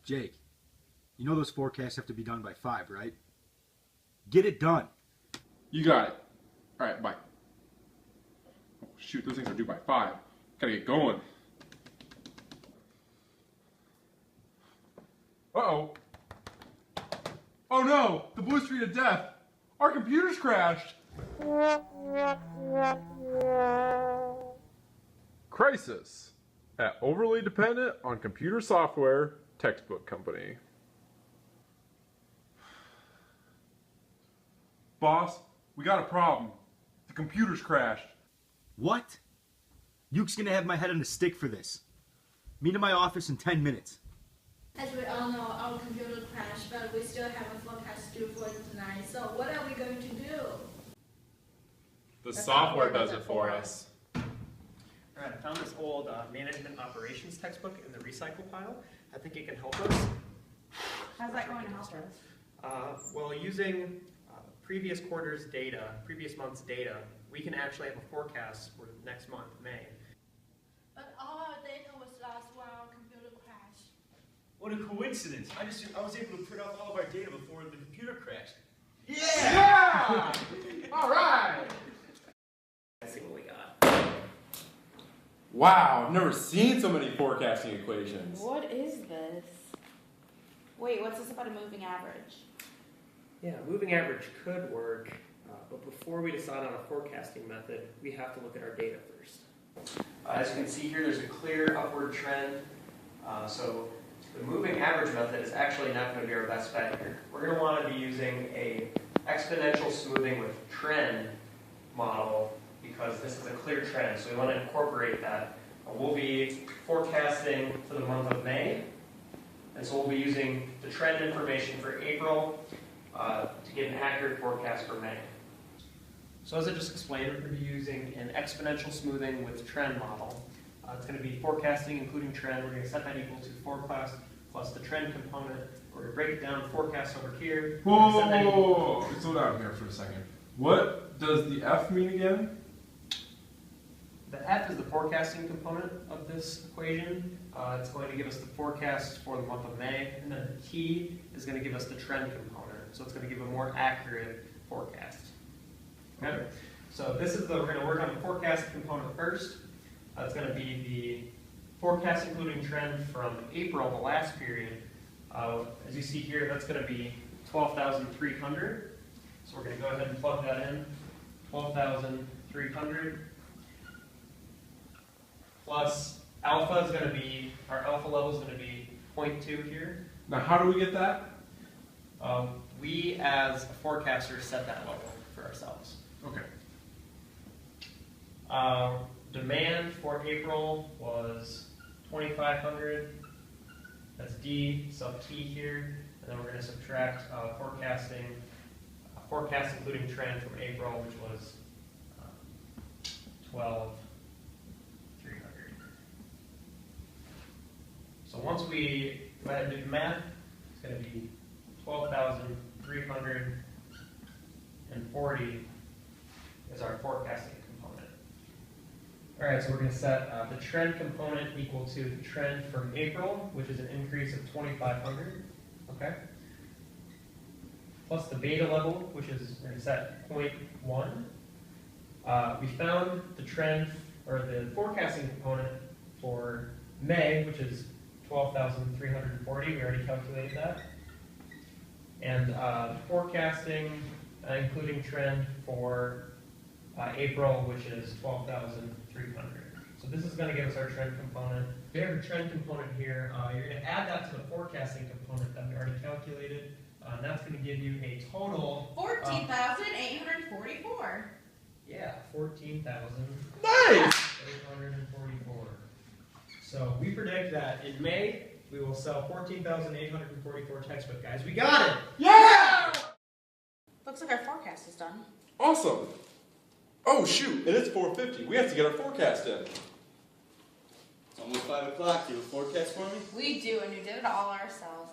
Jake, you know those forecasts have to be done by 5, right? Get it done. You got it. All right, bye. Oh, shoot, those things are due by 5. Gotta get going. Uh-oh. Oh no, the blue screen of death. Our computer's crashed. Crisis at overly dependent on computer software textbook company. Boss, we got a problem. The computer's crashed. What? Yuke's gonna have my head on a stick for this. Meet in my office in 10 minutes. As we all know, our computer crashed, but we still have a forecast due for tonight. So what are we going to do? The software does it for us. Alright, I found this old management operations textbook in the recycle pile. I think it can help us. How's that going to help us? Well, using previous quarter's data, previous month's data, we can actually have a forecast for next month, May. But all our data was lost while our computer crashed. What a coincidence. I was able to print off all of our data before the computer crashed. Yeah! All right! Let's see what we got. Wow, I've never seen so many forecasting equations. What is this? Wait, what's this about a moving average? Yeah, moving average could work, but before we decide on a forecasting method, we have to look at our data first. As you can see here, there's a clear upward trend. So the moving average method is actually not going to be our best bet here. We're going to want to be using a exponential smoothing with trend model because this is a clear trend, so we want to incorporate that. We'll be forecasting for the month of May, and so we'll be using the trend information for April to get an accurate forecast for May. So as I just explained, we're going to be using an exponential smoothing with trend model. It's going to be forecasting including trend. We're going to set that equal to forecast plus the trend component. We're going to break it down, forecast over here. Whoa! Slow down here for a second. What does the F mean again? The F is the forecasting component of this equation. It's going to give us the forecast for the month of May, and then the T is going to give us the trend component. So it's going to give a more accurate forecast. Okay? So this is we're going to work on the forecast component first. It's going to be the forecast including trend from April, the last period. As you see here, that's going to be 12,300. So we're going to go ahead and plug that in. 12,300 plus alpha is going to be, our alpha level is going to be 0.2 here. Now, how do we get that? We, as a forecaster, set that level for ourselves. Okay. Demand for April was 2,500. That's D sub T here. And then we're going to subtract forecast including trend from April, which was 12,300. So once we go ahead and do the math, it's going to be 12,340 is our forecasting component. All right, so we're going to set the trend component equal to the trend from April, which is an increase of 2,500. Okay. Plus the beta level, which is we're going to set 0.1. We found the trend or the forecasting component for May, which is 12,340. We already calculated that. And forecasting, including trend for April, which is 12,300. So this is going to give us our trend component. We have a trend component here. You're going to add that to the forecasting component that we already calculated. And that's going to give you a total 14,844. Yeah, 14,000. Nice! 844. So we predict that in May we will sell 14,844 textbook guides. We got it! Yeah! Looks like our forecast is done. Awesome. Oh shoot, and it's 4:50. We have to get our forecast in. It's almost 5 o'clock. Do you have a forecast for me? We do, and we did it all ourselves.